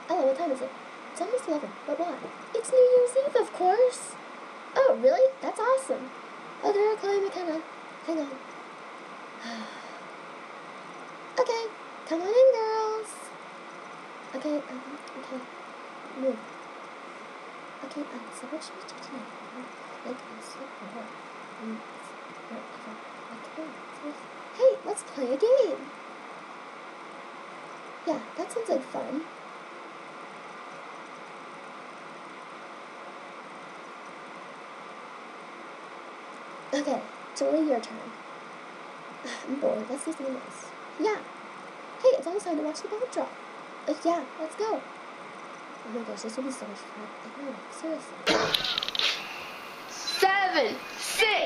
Oh, what time is it? It's almost 11, but why? It's New Year's Eve, of course. Oh, really? That's awesome. Oh, they're Chloe McKenna. Hang on. Okay, come on in, girls. Okay, okay. Move. Okay, so what should we do tonight? Like, I'm so bored. Hey, let's play a game. Yeah, that sounds like fun. Okay, Julie, your turn. I'm bored. Let's do something else. Yeah. Hey, it's almost time to watch the ball drop. Yeah, let's go. Oh my gosh, this will be so much fun. I know, seriously. 7, 6.